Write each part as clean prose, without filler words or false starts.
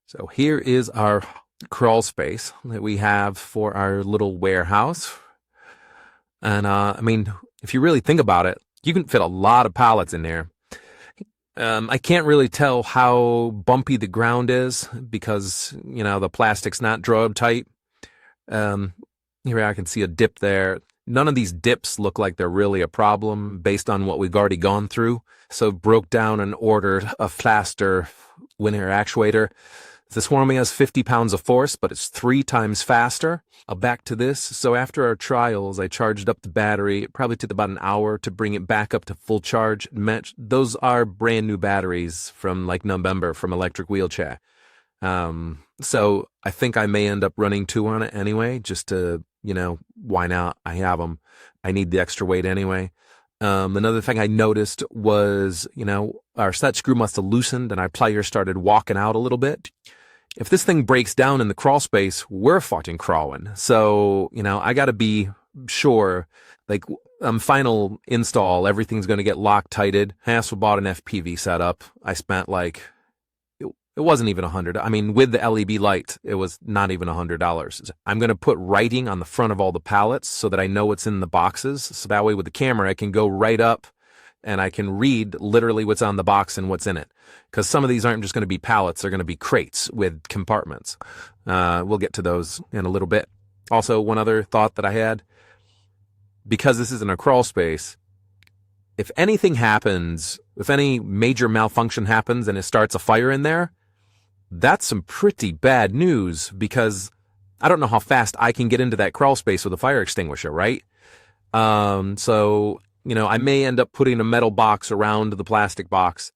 So here is our crawl space that we have for our little warehouse. And I mean, if you really think about it, you can fit a lot of pallets in there. I can't really tell how bumpy the ground is because, the plastic's not drilled tight. Here I can see a dip there. None of these dips look like they're really a problem based on what we've already gone through. So broke down and ordered a faster linear actuator. This one only has 50 pounds of force, but it's 3 times faster. Back to this. So after our trials, I charged up the battery. It probably took about an hour to bring it back up to full charge. Those are brand new batteries from like November from Electric Wheelchair. So I think I may end up running 2 on it anyway, just to, why not? I have them. I need the extra weight anyway. Another thing I noticed was, our set screw must have loosened and our pliers started walking out a little bit. If this thing breaks down in the crawl space, we're fucking crawling. So, I got to be sure, like, final install, everything's going to get Loctited. Hassel bought an FPV setup. I spent it wasn't even $100. I mean, with the LED light, it was not even $100. I'm going to put writing on the front of all the pallets so that I know what's in the boxes. So that way with the camera, I can go right up and I can read literally what's on the box and what's in it. Because some of these aren't just going to be pallets. They're going to be crates with compartments. We'll get to those in a little bit. Also, one other thought that I had, because this isn't a crawl space, if anything happens, if any major malfunction happens and it starts a fire in there, that's some pretty bad news because I don't know how fast I can get into that crawl space with a fire extinguisher, right? So, I may end up putting a metal box around the plastic box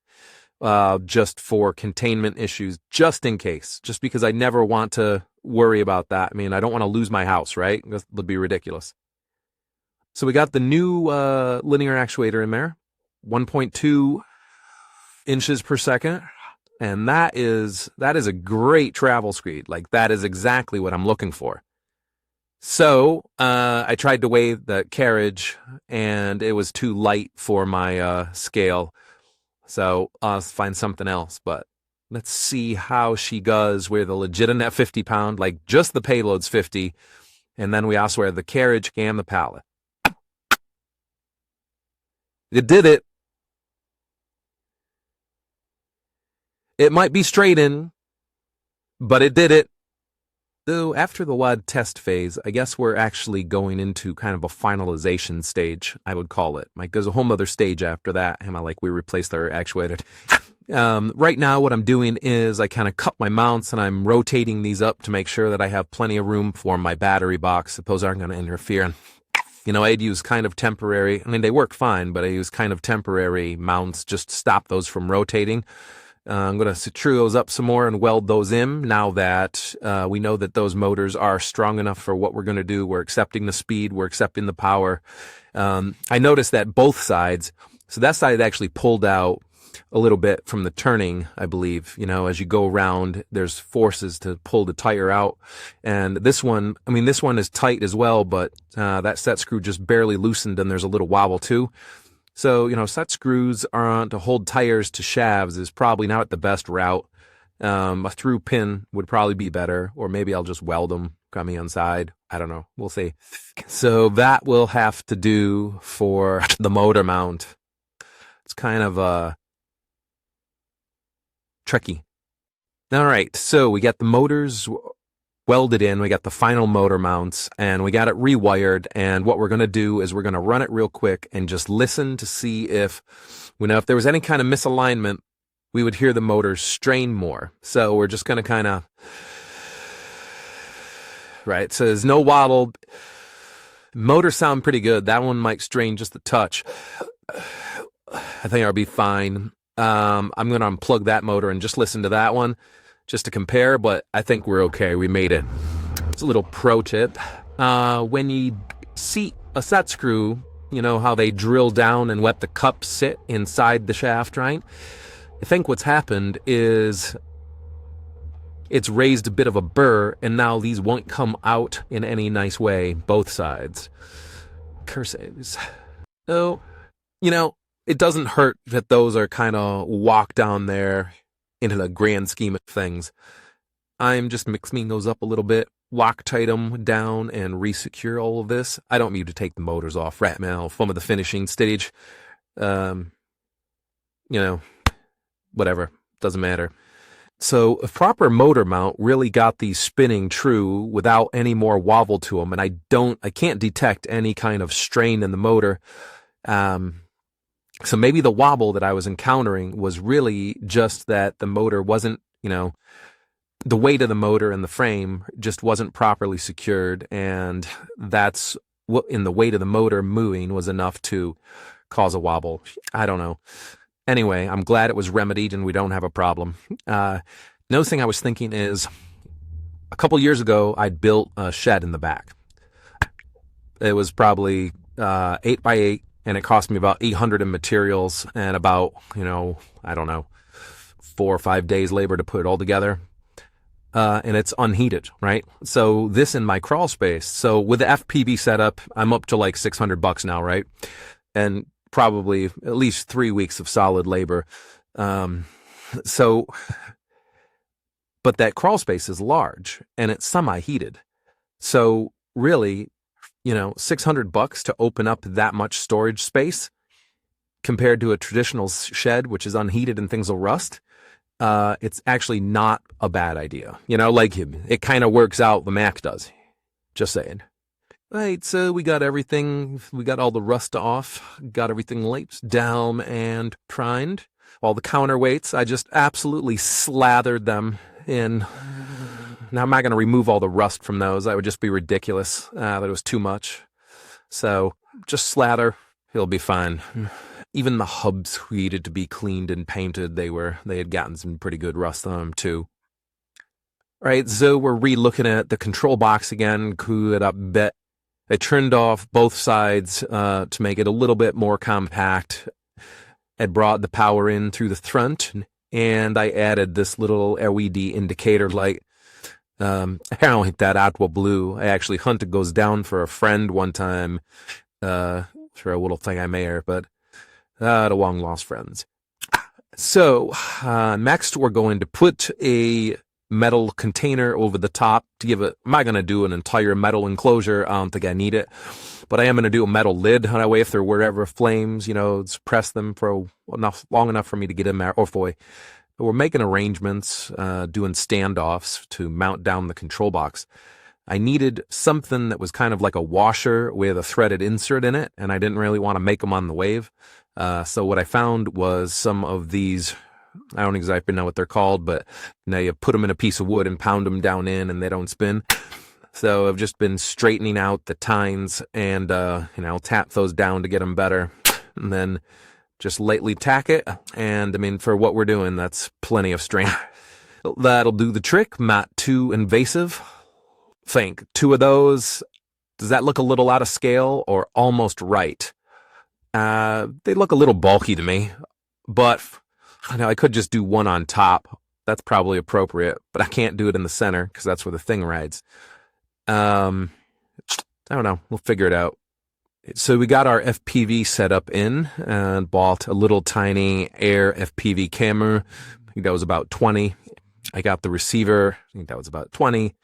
just for containment issues, just in case, just because I never want to worry about that. I mean, I don't want to lose my house, right? That would be ridiculous. So we got the new linear actuator in there, 1.2 inches per second. And that is a great travel speed. Like, that is exactly what I'm looking for. So I tried to weigh the carriage, and it was too light for my scale. So I'll find something else. But let's see how she goes with a legitimate 50 pound, like just the payload's 50. And then we also have the carriage and the pallet. It did it. It might be straight in, but it did it. So after the WAD test phase, I guess we're actually going into kind of a finalization stage, I would call it. Like, there's a whole other stage after that. We replaced our actuator. Right now, what I'm doing is I kind of cut my mounts and I'm rotating these up to make sure that I have plenty of room for my battery box. Those aren't going to interfere. I'd use kind of temporary, they work fine, but I use kind of temporary mounts just to stop those from rotating. I'm going to screw those up some more and weld those in now that we know that those motors are strong enough for what we're going to do. We're accepting the speed. We're accepting the power. I noticed that both sides, so that side actually pulled out a little bit from the turning, I believe. As you go around, there's forces to pull the tire out. And this one is tight as well, but that set screw just barely loosened and there's a little wobble too. So, set screws to hold tires to shafts is probably not the best route. A through pin would probably be better, or maybe I'll just weld them coming inside. I don't know. We'll see. So that will have to do for the motor mount. It's kind of tricky. All right. So we got the motors welded in, we got the final motor mounts, and we got it rewired. And what we're going to do is we're going to run it real quick and just listen to see if there was any kind of misalignment, we would hear the motors strain more. So we're just going to kind of, right, so there's no waddle. Motors sound pretty good. That one might strain just a touch. I think I'll be fine. I'm going to unplug that motor and just listen to that one, just to compare, but I think we're okay. We made it. It's a little pro tip. When you seat a set screw, how they drill down and let the cup sit inside the shaft, right? I think what's happened is it's raised a bit of a burr, and now these won't come out in any nice way, both sides. Curses. So, it doesn't hurt that those are kind of walked down there into the grand scheme of things. I'm just mixing those up a little bit, Loctite them down, and re-secure all of this. I don't need to take the motors off right now from the finishing stage. You know, whatever, doesn't matter. So a proper motor mount really got these spinning true without any more wobble to them, and I can't detect any kind of strain in the motor. So maybe the wobble that I was encountering was really just that the motor wasn't, the weight of the motor and the frame just wasn't properly secured, and that's what in the weight of the motor moving was enough to cause a wobble. I don't know. Anyway, I'm glad it was remedied and we don't have a problem. Another thing I was thinking is a couple years ago, I'd built a shed in the back. It was probably 8 by 8, and it cost me about $800 in materials and about, I don't know, 4 or 5 days labor to put it all together. And it's unheated, right? So this in my crawl space. So with the FPV setup, I'm up to like $600 now, right? And probably at least 3 weeks of solid labor. But that crawl space is large and it's semi-heated. So really, $600 to open up that much storage space compared to a traditional shed, which is unheated and things will rust. It's actually not a bad idea. It kind of works out, the Mac does. Just saying. Right, so we got everything, we got all the rust off, got everything laped down and primed. All the counterweights, I just absolutely slathered them in. Now, I'm not going to remove all the rust from those. That would just be ridiculous. That was too much. So just slather, it'll be fine. Even the hubs needed to be cleaned and painted. They had gotten some pretty good rust on them too. All right, so we're re-looking at the control box again, cool it up a bit. I trimmed off both sides to make it a little bit more compact. I brought the power in through the front, and I added this little LED indicator light. I don't like that aqua blue. I actually hunted goes down for a friend one time for a little thing I made, but the long lost friends. So next we're going to put a metal container over the top to give it. I'm not going to do an entire metal enclosure. I don't think I need it, but I am going to do a metal lid. That way, if there were ever flames, suppress them for long enough for me to get in there. Oh boy, we're making arrangements, doing standoffs to mount down the control box. I needed something that was kind of like a washer with a threaded insert in it, and I didn't really want to make them on the wave. So what I found was some of these. I don't exactly know what they're called, but now you put them in a piece of wood and pound them down in and they don't spin. So I've just been straightening out the tines and, I'll tap those down to get them better and then just lightly tack it. And for what we're doing, that's plenty of strain. That'll do the trick. Not too invasive. Think 2 of those. Does that look a little out of scale or almost right? They look a little bulky to me, but I could just do 1 on top. That's probably appropriate, but I can't do it in the center because that's where the thing rides. I don't know. We'll figure it out. So we got our FPV setup in and bought a little tiny Air FPV camera. I think that was about 20. I got the receiver. I think that was about 20.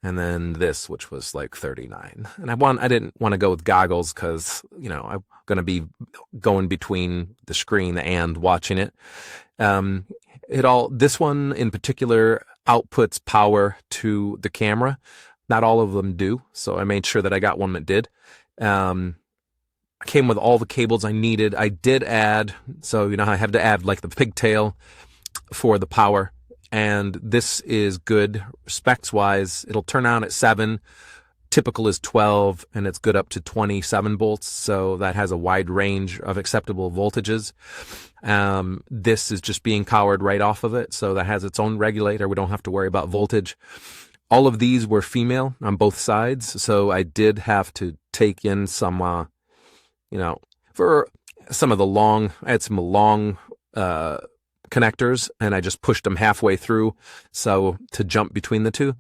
And then this, which was like 39. And I didn't want to go with goggles because, I'm going to be going between the screen and watching it. This one in particular outputs power to the camera. Not all of them do. So I made sure that I got one that did. I came with all the cables I needed. I did add, so I have to add like the pigtail for the power. And this is good specs wise. It'll turn on at 7. Typical is 12, and it's good up to 27 volts. So that has a wide range of acceptable voltages. This is just being powered right off of it. So that has its own regulator. We don't have to worry about voltage. All of these were female on both sides. So I did have to take in some, for some of the long, I had some long, connectors, and I just pushed them halfway through so to jump between the two.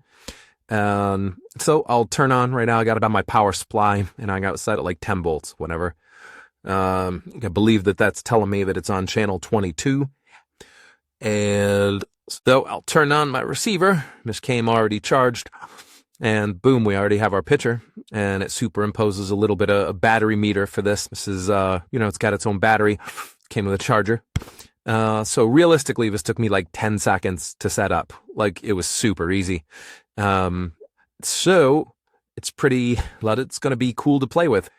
So I'll turn on right now. I got it on my power supply, and I got it set at like 10 volts, whatever. I believe that's telling me that it's on channel 22. And So I'll turn on my receiver. This came already charged. And boom, we already have our picture. And it superimposes a little bit of a battery meter for this. This is, it's got its own battery. Came with a charger. So realistically, this took me like 10 seconds to set up. Like, it was super easy. So it's it's going to be cool to play with.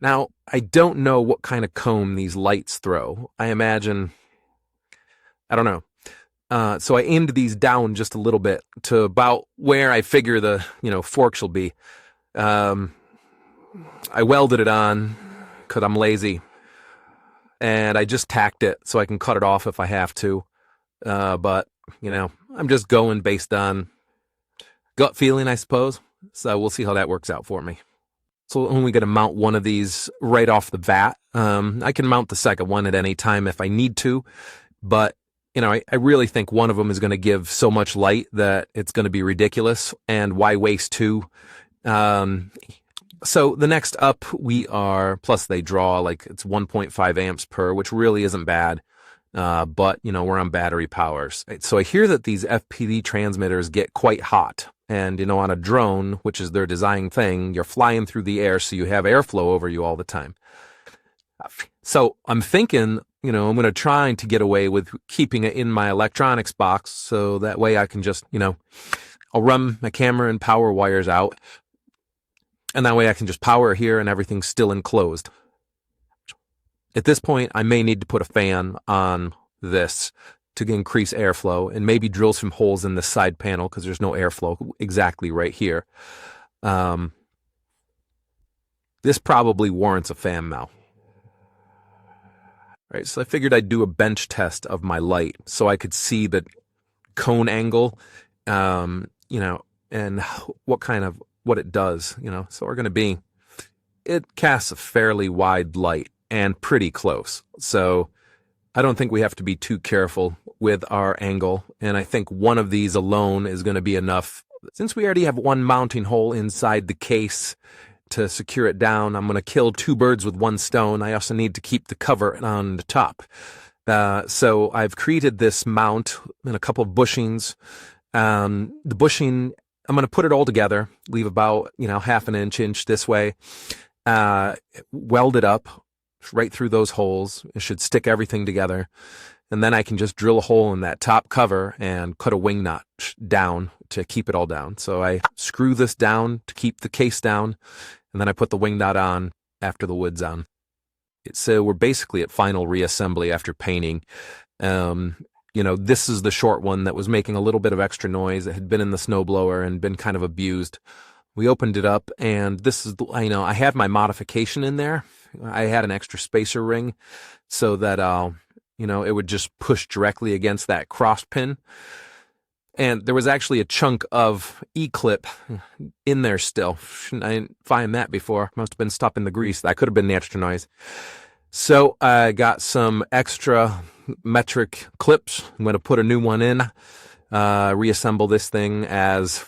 Now, I don't know what kind of cone these lights throw. I imagine, I don't know. So I aimed these down just a little bit to about where I figure the, fork shall be. I welded it on because I'm lazy. And I just tacked it so I can cut it off if I have to. But, I'm just going based on gut feeling, I suppose. So we'll see how that works out for me. So I'm only going to mount one of these right off the bat. I can mount the second one at any time if I need to. But, I really think one of them is going to give so much light that it's going to be ridiculous. And why waste two? So the next up plus they draw like it's 1.5 amps per, which really isn't bad. But we're on battery powers. So I hear that these FPV transmitters get quite hot. And, on a drone, which is their design thing, you're flying through the air, so you have airflow over you all the time. So I'm thinking, I'm going to try to get away with keeping it in my electronics box. So that way I can just, I'll run my camera and power wires out. And that way I can just power here and everything's still enclosed. At this point, I may need to put a fan on this to increase airflow and maybe drill some holes in the side panel because there's no airflow exactly right here. This probably warrants a fan now. All right, so I figured I'd do a bench test of my light so I could see the cone angle, and what it does, So we're going to it casts a fairly wide light and pretty close. So I don't think we have to be too careful with our angle. And I think one of these alone is going to be enough. Since we already have one mounting hole inside the case to secure it down, I'm going to kill two birds with one stone. I also need to keep the cover on the top. So I've created this mount and a couple of bushings. The bushing, I'm going to put it all together, leave about, half an inch this way, weld it up right through those holes. It should stick everything together. And then I can just drill a hole in that top cover and cut a wing nut down to keep it all down. So I screw this down to keep the case down, and then I put the wing nut on after the wood's on. So we're basically at final reassembly after painting. This is the short one that was making a little bit of extra noise. It had been in the snowblower and been kind of abused. We opened it up, and this is, I had my modification in there. I had an extra spacer ring so that, it would just push directly against that cross pin. And there was actually a chunk of E-clip in there still. I didn't find that before. Must have been stopping the grease. That could have been the extra noise. So I got some extra metric clips. I'm going to put a new one in, reassemble this thing as,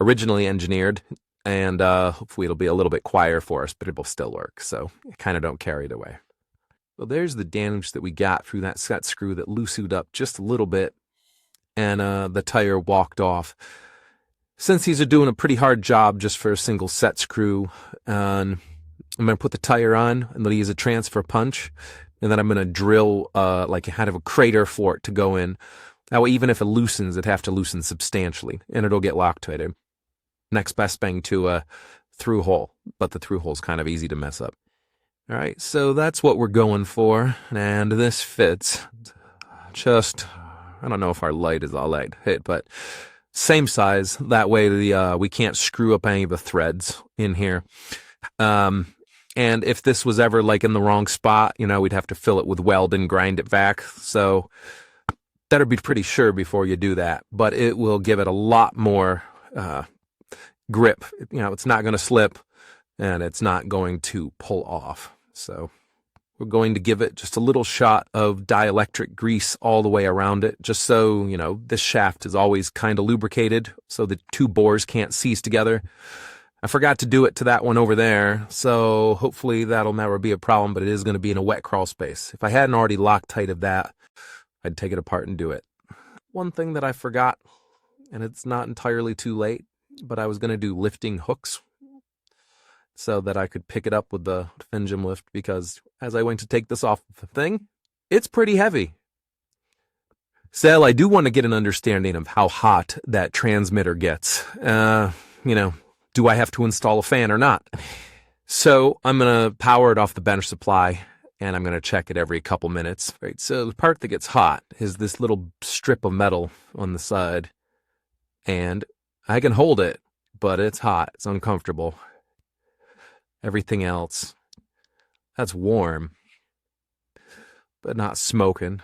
originally engineered. And hopefully it'll be a little bit quieter for us, but it will still work. So I kind of don't carry it away. Well, there's the damage that we got through that set screw that loosened up just a little bit. And the tire walked off. Since these are doing a pretty hard job just for a single set screw, I'm going to put the tire on and then use a transfer punch. And then I'm going to drill like kind of a crater for it to go in. That way, even if it loosens, it'd have to loosen substantially, and it'll get Loctited. Next best thing to a through hole, but the through hole's kind of easy to mess up. All right, so that's what we're going for, and this fits. I don't know if our light is all that hit, but same size. That way we can't screw up any of the threads in here. And if this was ever like in the wrong spot, we'd have to fill it with weld and grind it back. So that'd be pretty sure before you do that, but it will give it a lot more grip. It's not going to slip and it's not going to pull off. So we're going to give it just a little shot of dielectric grease all the way around it, just so, this shaft is always kind of lubricated so the two bores can't seize together. I forgot to do it to that one over there, so hopefully that'll never be a problem, but it is going to be in a wet crawl space. If I hadn't already Loctited that, I'd take it apart and do it. One thing that I forgot, and it's not entirely too late, but I was going to do lifting hooks so that I could pick it up with the Fingem lift, because as I went to take this off the thing, it's pretty heavy. Sal, I do want to get an understanding of how hot that transmitter gets. Do I have to install a fan or not? So I'm going to power it off the bench supply, and I'm going to check it every couple minutes. Right. So the part that gets hot is this little strip of metal on the side, and I can hold it, but it's hot. It's uncomfortable. Everything else, that's warm, but not smoking.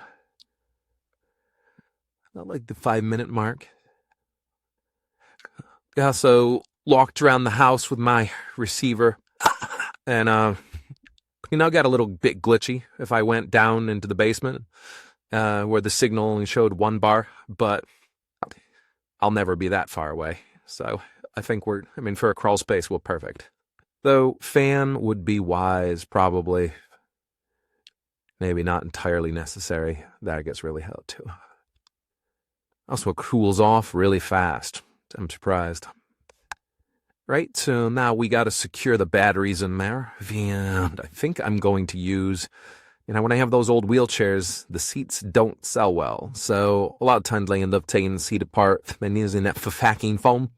Not like the 5-minute mark. I also walked around the house with my receiver, and got a little bit glitchy if I went down into the basement where the signal only showed 1 bar, but I'll never be that far away. So I think for a crawl space, we're perfect. Though fan would be wise, probably. Maybe not entirely necessary. That gets really hot too. Also cools off really fast. I'm surprised. Right, so now we got to secure the batteries in there. And I think I'm going to use, when I have those old wheelchairs, the seats don't sell well. So a lot of times I end up taking the seat apart and using that packing foam.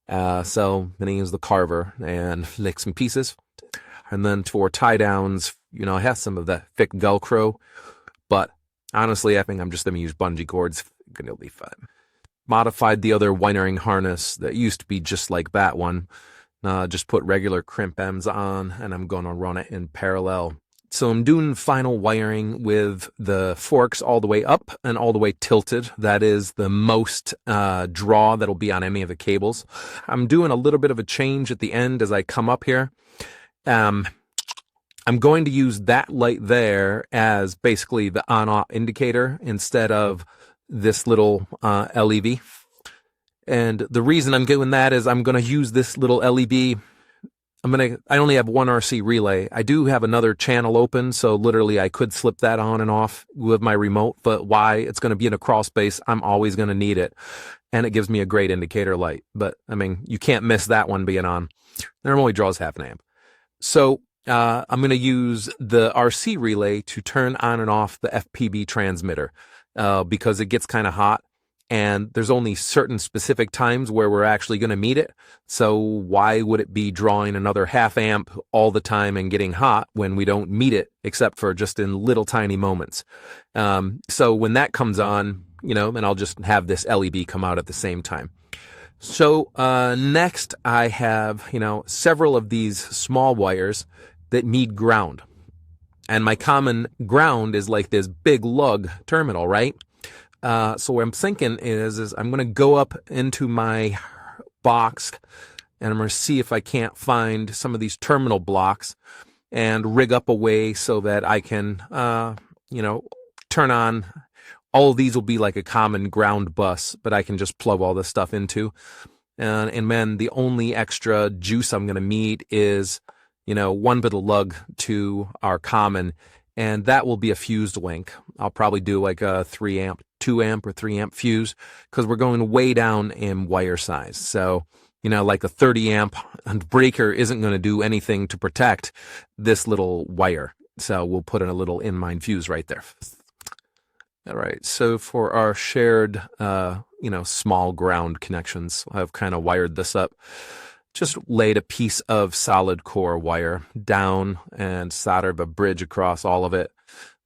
So then I use the carver and lick some pieces. And then for tie downs, I have some of that thick Velcro. But honestly, I think I'm just going to use bungee cords. It'll be fun. Modified the other wiring harness that used to be just like that one. Just put regular crimp ends on, and I'm going to run it in parallel. So I'm doing final wiring with the forks all the way up and all the way tilted. That is the most draw that'll be on any of the cables. I'm doing a little bit of a change at the end as I come up here. I'm going to use that light there as basically the on-off indicator instead of this little LED. And the reason I'm doing that is I'm going to use this little LED. I only have one RC relay. I do have another channel open, so literally I could slip that on and off with my remote, but why? It's going to be in a crawl space. I'm always going to need it. And it gives me a great indicator light. But you can't miss that one being on. It normally draws half an amp. So I'm going to use the RC relay to turn on and off the FPB transmitter. Because it gets kind of hot, and there's only certain specific times where we're actually going to meet it. So why would it be drawing another half amp all the time and getting hot when we don't meet it except for just in little tiny moments? So when that comes on, and I'll just have this LED come out at the same time. So next I have, several of these small wires that need ground. And my common ground is like this big lug terminal, right? So what I'm thinking is I'm going to go up into my box, and I'm going to see if I can't find some of these terminal blocks and rig up a way so that I can, turn on. All of these will be like a common ground bus, but I can just plug all this stuff into. And then the only extra juice I'm going to need is one bit of lug to our common, and that will be a fused link. I'll probably do like a 2 amp or 3 amp fuse, because we're going way down in wire size. So, like a 30 amp breaker isn't going to do anything to protect this little wire. So we'll put in a little in-line fuse right there. All right. So for our shared, small ground connections, I've kind of wired this up. Just laid a piece of solid core wire down and soldered a bridge across all of it.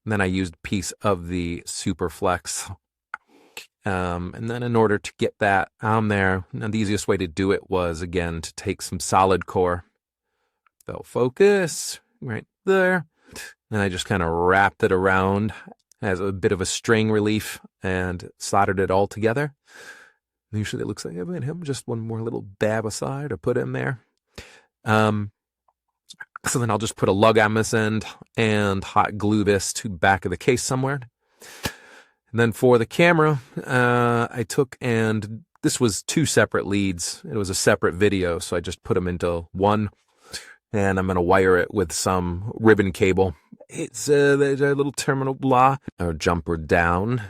And then I used a piece of the Superflex. And then in order to get that on there, the easiest way to do it was, again, to take some solid core. So focus right there. And I just kind of wrapped it around as a bit of a string relief and soldered it all together. Usually it looks like just one more little dab aside or put in there. So then I'll just put a lug on this end and hot glue this to back of the case somewhere. And then for the camera, I took, and this was 2 separate leads. It was a separate video, so I just put them into one. and I'm going to wire it with some ribbon cable. It's there's a little terminal block, or jumper down,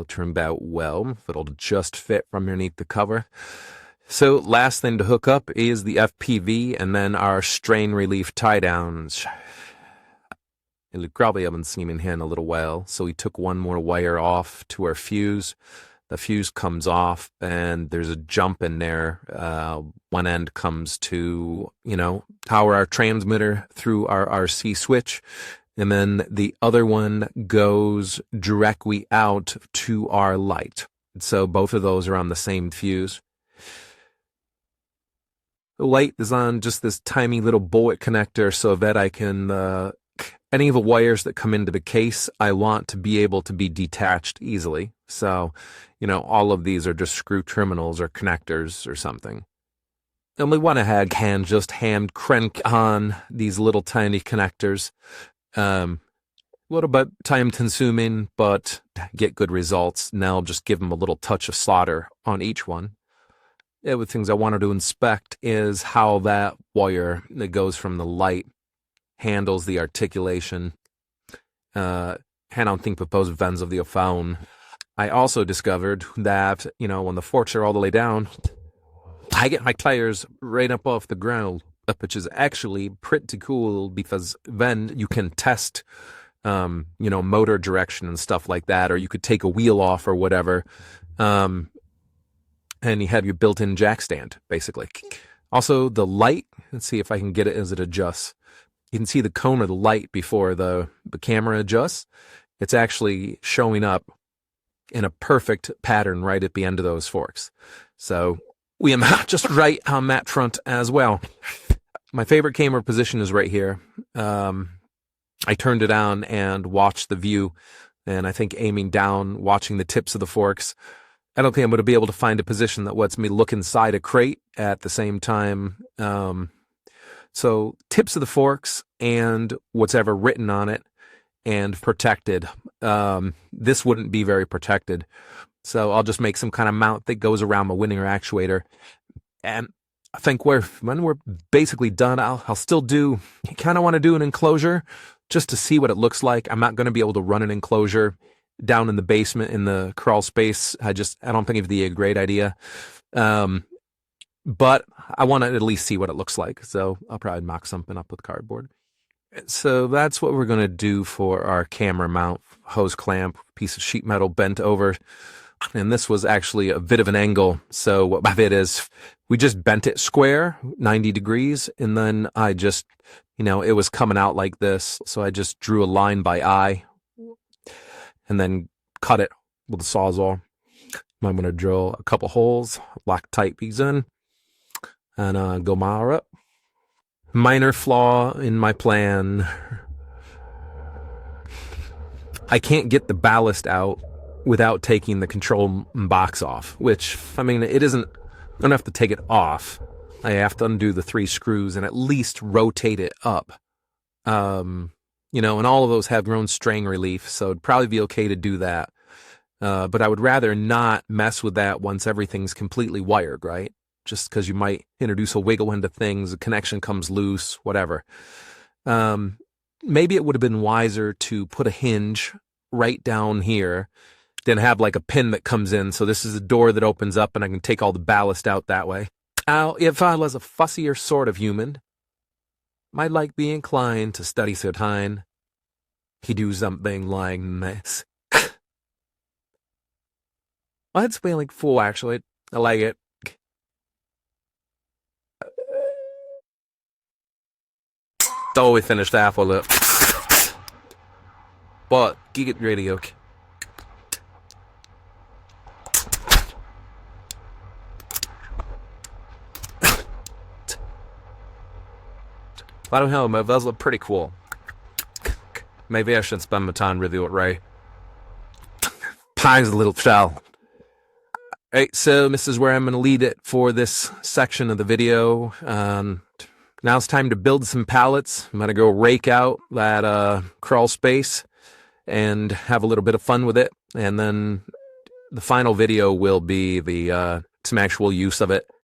turned out well. It'll just fit from underneath the cover. So last thing to hook up is the FPV and then our strain relief tie downs. You probably haven't seen me in here in a little while, so we took one more wire off to our fuse. The fuse comes off, and there's a jump in there. One end comes to, power our transmitter through our RC switch, and then the other one goes directly out to our light. So both of those are on the same fuse. The light is on just this tiny little bullet connector so that I can... any of the wires that come into the case, I want to be able to be detached easily. So, all of these are just screw terminals or connectors or something. And we went ahead and just hand crank on these little tiny connectors. A little bit time consuming, but get good results. Now I'll just give them a little touch of solder on each one. The other things I wanted to inspect is how that wire that goes from the light handles the articulation. I don't think proposed vents of the phone. I also discovered that, when the forks are all the way down, I get my tires right up off the ground, which is actually pretty cool because then you can test, motor direction and stuff like that, or you could take a wheel off or whatever, and you have your built-in jack stand, basically. Also, the light, let's see if I can get it as it adjusts. You can see the cone of the light before the camera adjusts. It's actually showing up in a perfect pattern right at the end of those forks. So we am just right on that front as well. My favorite camera position is right here. I turned it on and watched the view, and I think aiming down, watching the tips of the forks, I don't think I'm going to be able to find a position that lets me look inside a crate at the same time. So tips of the forks and what's ever written on it and protected. This wouldn't be very protected. So I'll just make some kind of mount that goes around my winning actuator. And I think when we're basically done, I'll still kind of want to do an enclosure just to see what it looks like. I'm not going to be able to run an enclosure down in the basement in the crawl space. I don't think it'd be a great idea. But I want to at least see what it looks like. So I'll probably mock something up with cardboard. So that's what we're going to do for our camera mount. Hose clamp, piece of sheet metal bent over. And this was actually a bit of an angle. So what it is, we just bent it square, 90 degrees. And then I just, it was coming out like this. So I just drew a line by eye and then cut it with a Sawzall. I'm going to drill a couple holes, lock tight these in, and go mile up. Minor flaw in my plan. I can't get the ballast out without taking the control box off, which, it isn't, I don't have to take it off. I have to undo the 3 screws and at least rotate it up. And all of those have their own strain relief, so it'd probably be okay to do that. But I would rather not mess with that once everything's completely wired, right? Just because you might introduce a wiggle into things, a connection comes loose, whatever. Maybe it would have been wiser to put a hinge right down here, then have like a pin that comes in. So this is a door that opens up and I can take all the ballast out that way. Now, if I was a fussier sort of human, might like be inclined to study certain. He do something like this. Well, it's feeling full, actually. I like it. Oh, we finished half of it. But, get ready, okay. I don't know, my those look pretty cool. Maybe I should spend my time review it right. Pine's a little shell. Alright, so this is where I'm going to lead it for this section of the video. Now it's time to build some pallets. I'm going to go rake out that crawl space and have a little bit of fun with it. And then the final video will be some actual use of it.